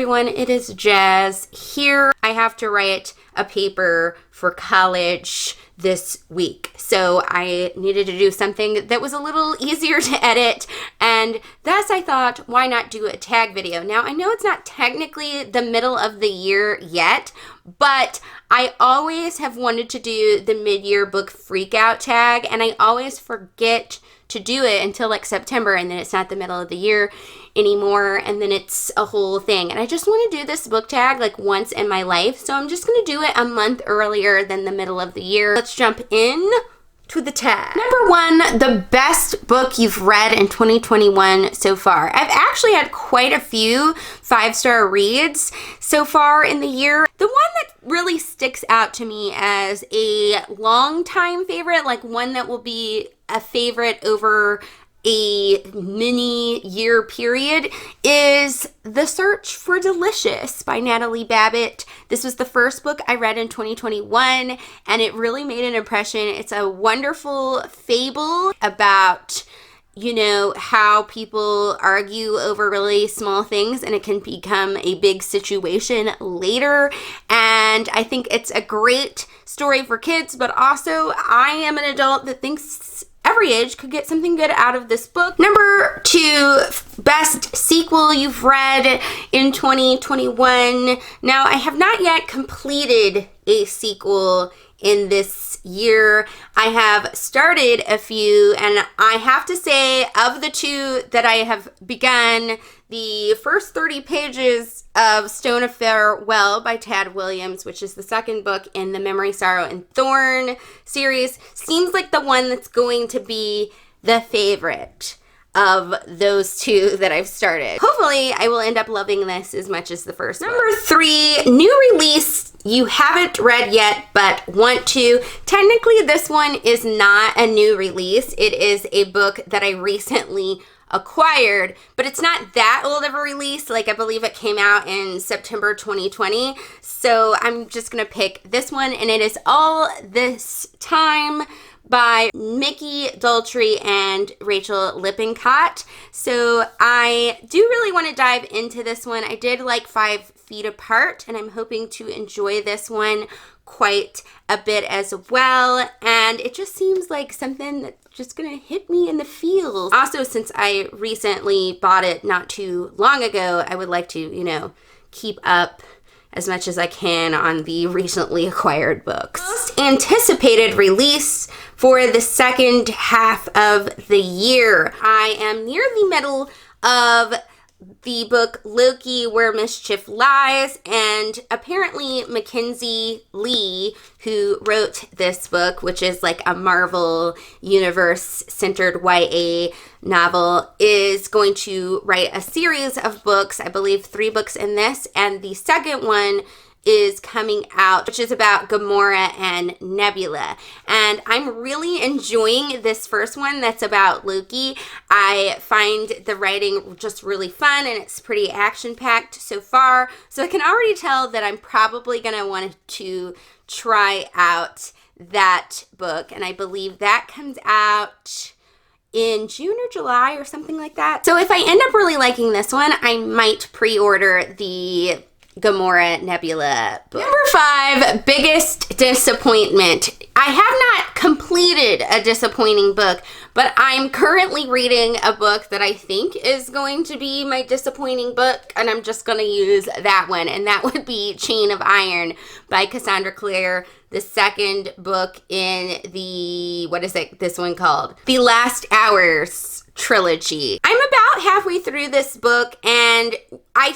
everyone, it is Jazz here. I have to write a paper for college this week, so I needed to do something that was a little easier to edit, and thus I thought, why not do a tag video? Now, I know it's not technically the middle of the year yet, but I always have wanted to do the mid-year book freakout tag, and I always forget to do it until like September, and then it's not the middle of the year anymore, and then it's a whole thing. And I just want to do this book tag like once in my life, so I'm just going to do it a month earlier than the middle of the year. Let's jump in to the tag. Number 1, the best book you've read in 2021 so far. I've actually had quite a few 5-star reads so far in the year. The one that really sticks out to me as a long-time favorite, like one that will be a favorite over a mini year period, is The Search for Delicious by Natalie Babbitt. This was the first book I read in 2021, and it really made an impression. It's a wonderful fable about, you know, how people argue over really small things and it can become a big situation later. And I think it's a great story for kids, but also I am an adult that thinks every age could get something good out of this book. Number 2, best sequel you've read in 2021. Now, I have not yet completed a sequel in this year. I have started a few, and I have to say, of the 2 that I have begun, the first 30 pages of Stone of Farewell by Tad Williams, which is the second book in the Memory, Sorrow, and Thorn series, seems like the one that's going to be the favorite of those 2 that I've started. Hopefully, I will end up loving this as much as the first one. Number 3, new release you haven't read yet but want to. Technically, this one is not a new release. It is a book that I recently acquired, but it's not that old of a release. Like, I believe it came out in September 2020. So I'm just gonna pick this one, and it is All This Time by Mickey Daltrey and Rachel Lippincott. So I do really want to dive into this one. I did like 5 Feet Apart, and I'm hoping to enjoy this one quite a bit as well. And it just seems like something that's just gonna hit me in the feels. Also, since I recently bought it not too long ago, I would like to, you know, keep up as much as I can on the recently acquired books. Most anticipated release for the second half of the year. I am near the middle of the book Loki, Where Mischief Lies, and apparently Mackenzie Lee, who wrote this book, which is like a Marvel Universe-centered YA novel, is going to write a series of books, I believe 3 books in this, and the second one is coming out, which is about Gamora and Nebula. And I'm really enjoying this first one that's about Loki. I find the writing just really fun, and it's pretty action-packed so far. So I can already tell that I'm probably gonna want to try out that book. And I believe that comes out in June or July or something like that. So if I end up really liking this one, I might pre-order the Gamora Nebula book. Number 5, biggest disappointment. I have not completed a disappointing book, but I'm currently reading a book that I think is going to be my disappointing book, and I'm just going to use that one, and that would be Chain of Iron by Cassandra Clare, the second book in the, what is this one called? The Last Hours trilogy. I'm about halfway through this book, and I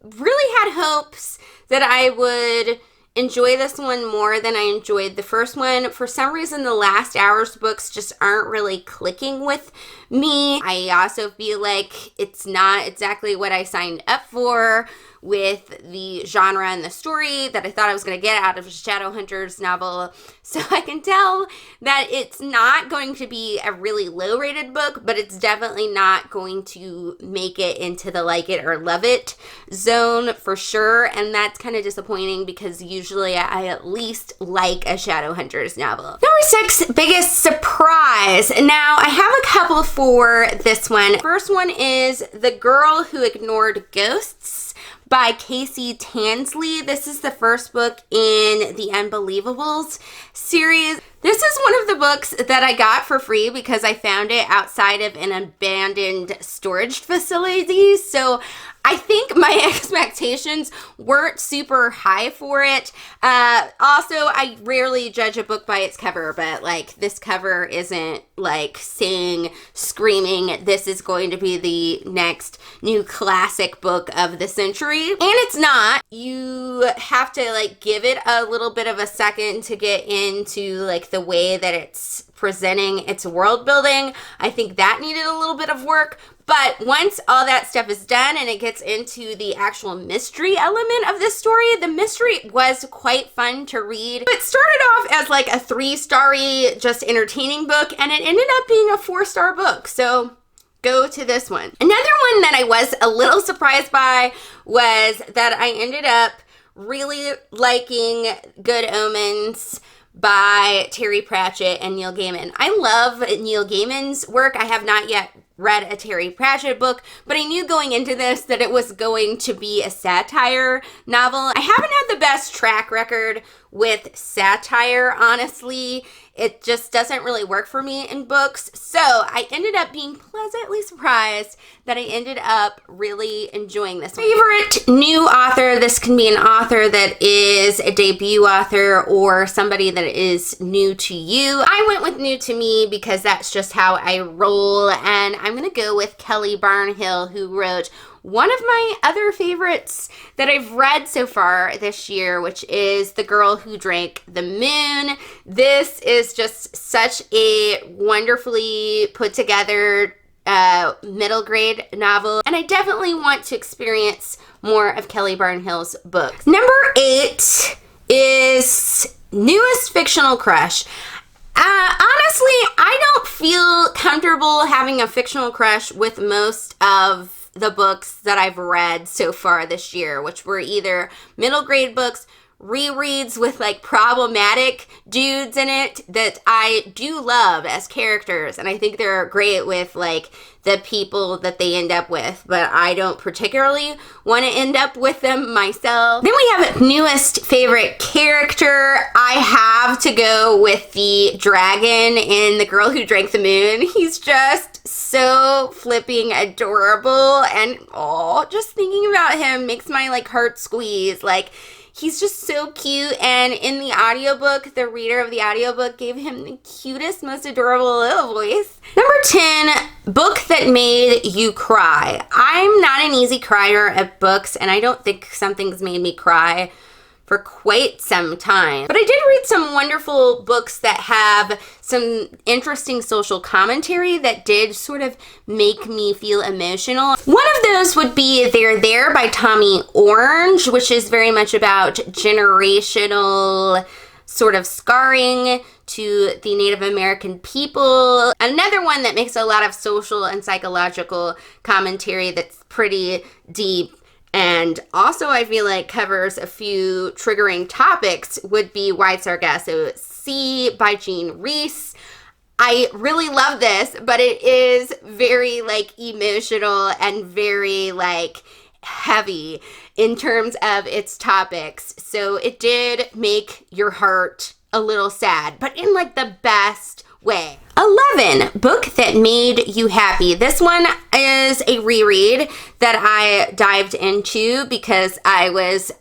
really had hopes that I would enjoy this one more than I enjoyed the first one. For some reason, the Last Hours books just aren't really clicking with me. I also feel like it's not exactly what I signed up for with the genre and the story that I thought I was going to get out of a Shadowhunters novel. So I can tell that it's not going to be a really low-rated book, but it's definitely not going to make it into the like it or love it zone for sure. And that's kind of disappointing because usually I at least like a Shadowhunters novel. Number 6, biggest surprise. Now, I have a couple for this one. First one is The Girl Who Ignored Ghosts by Casey Tansley. This is the first book in the Unbelievables series. This is one of the books that I got for free because I found it outside of an abandoned storage facility. So I think my expectations weren't super high for it. Also, I rarely judge a book by its cover, but like this cover isn't like saying, screaming, this is going to be the next new classic book of the century. And it's not. You have to like give it a little bit of a second to get into like the way that it's presenting its world building. I think that needed a little bit of work. But once all that stuff is done and it gets into the actual mystery element of this story, the mystery was quite fun to read. It started off as like a 3-starry, just entertaining book, and it ended up being a 4-star book. So go to this one. Another one that I was a little surprised by was that I ended up really liking Good Omens by Terry Pratchett and Neil Gaiman. I love Neil Gaiman's work. I have not yet read a Terry Pratchett book, but I knew going into this that it was going to be a satire novel. I haven't had the best track record with satire, honestly. It just doesn't really work for me in books. So I ended up being pleasantly surprised that I ended up really enjoying this one. Favorite new author. This can be an author that is a debut author or somebody that is new to you. I went with new to me because that's just how I roll, and I'm going to go with Kelly Barnhill, who wrote one of my other favorites that I've read so far this year, which is The Girl Who Drank the Moon. This is just such a wonderfully put together middle grade novel, and I definitely want to experience more of Kelly Barnhill's books. Number 8 is Newest Fictional Crush. Honestly, I don't feel comfortable having a fictional crush with most of the books that I've read so far this year, which were either middle grade books, rereads with like problematic dudes in it that I do love as characters, and I think they're great with like the people that they end up with, but I don't particularly want to end up with them myself. Then we have newest favorite character. I have to go with the dragon in The Girl Who Drank the Moon. He's just so flipping adorable, and just thinking about him makes my like heart squeeze. Like, he's just so cute, and in the audiobook, the reader of the audiobook gave him the cutest, most adorable little voice. Number 10, book that made you cry. I'm not an easy crier at books, and I don't think something's made me cry for quite some time. But I did read some wonderful books that have some interesting social commentary that did sort of make me feel emotional. One of those would be They're There by Tommy Orange, which is very much about generational sort of scarring to the Native American people. Another one that makes a lot of social and psychological commentary that's pretty deep, and also I feel like covers a few triggering topics, would be Wide Sargasso Sea by Jean Reese. I really love this, but it is very like emotional and very like heavy in terms of its topics. So it did make your heart a little sad, but in like the best way. 11, book that made you happy. This one is a reread that I dived into because I was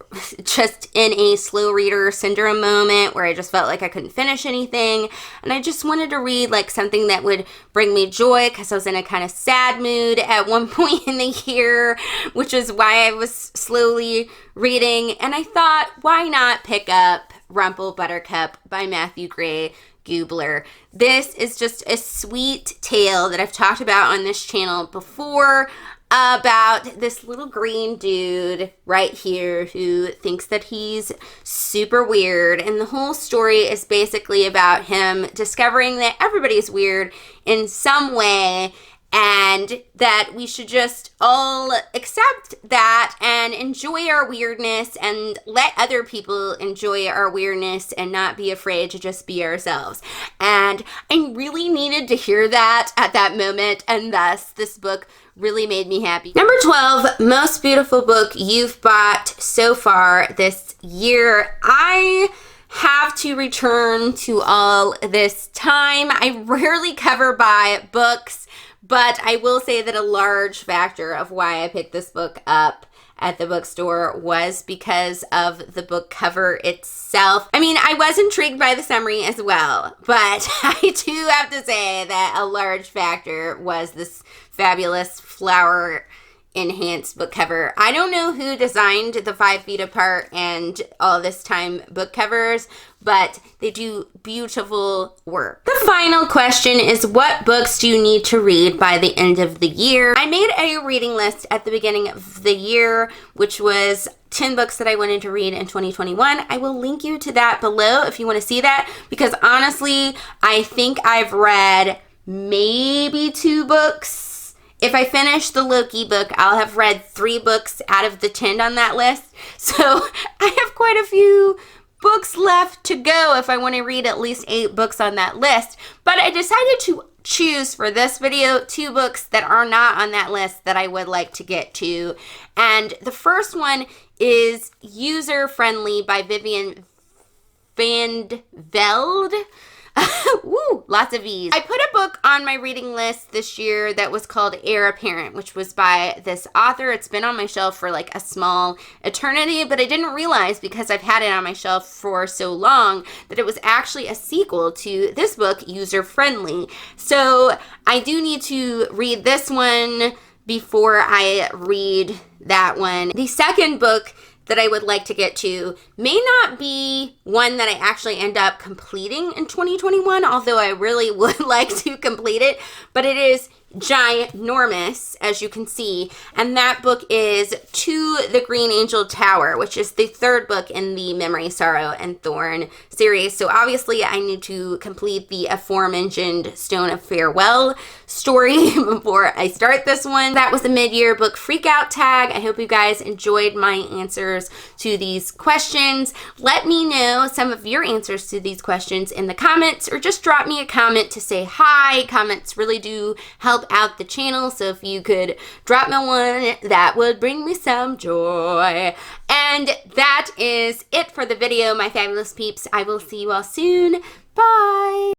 just in a slow reader syndrome moment where I just felt like I couldn't finish anything, and I just wanted to read like something that would bring me joy because I was in a kind of sad mood at one point in the year, which is why I was slowly reading, and I thought, why not pick up Rumple, Buttercup by Matthew Gray Goobler. This is just a sweet tale that I've talked about on this channel before, about this little green dude right here who thinks that he's super weird, and the whole story is basically about him discovering that everybody's weird in some way, and that we should just all accept that and enjoy our weirdness and let other people enjoy our weirdness and not be afraid to just be ourselves. And I really needed to hear that at that moment, and thus this book really made me happy. Number 12, most beautiful book you've bought so far this year. I have to return to all this time. I rarely cover buy books, but I will say that a large factor of why I picked this book up at the bookstore was because of the book cover itself. I mean, I was intrigued by the summary as well, but I do have to say that a large factor was this fabulous flower enhanced book cover. I don't know who designed the 5 feet apart and all this time book covers, but they do beautiful work. The final question is, what books do you need to read by the end of the year? I made a reading list at the beginning of the year, which was 10 books that I wanted to read in 2021. I will link you to that below if you want to see that, because honestly, I think I've read maybe 2 books. If I finish the Loki book, I'll have read 3 books out of the 10 on that list. So I have quite a few books left to go if I want to read at least 8 books on that list. But I decided to choose for this video 2 books that are not on that list that I would like to get to. And the first one is User Friendly by Vivian Van Velde. Woo, lots of V's. I put a book on my reading list this year that was called Heir Apparent, which was by this author. It's been on my shelf for like a small eternity, but I didn't realize, because I've had it on my shelf for so long, that it was actually a sequel to this book, User Friendly. So I do need to read this one before I read that one. The second book that I would like to get to may not be one that I actually end up completing in 2021, although I really would like to complete it, but it is ginormous, as you can see, and that book is To the Green Angel Tower, which is the 3rd book in the Memory, Sorrow, and Thorn series. So obviously I need to complete the aforementioned Stone of Farewell story before I start this one. That was a mid-year book freakout tag. I hope you guys enjoyed my answers to these questions. Let me know some of your answers to these questions in the comments, or just drop me a comment to say hi. Comments really do help out the channel, so if you could drop me one, that would bring me some joy. And that is it for the video, my fabulous peeps. I will see you all soon. Bye!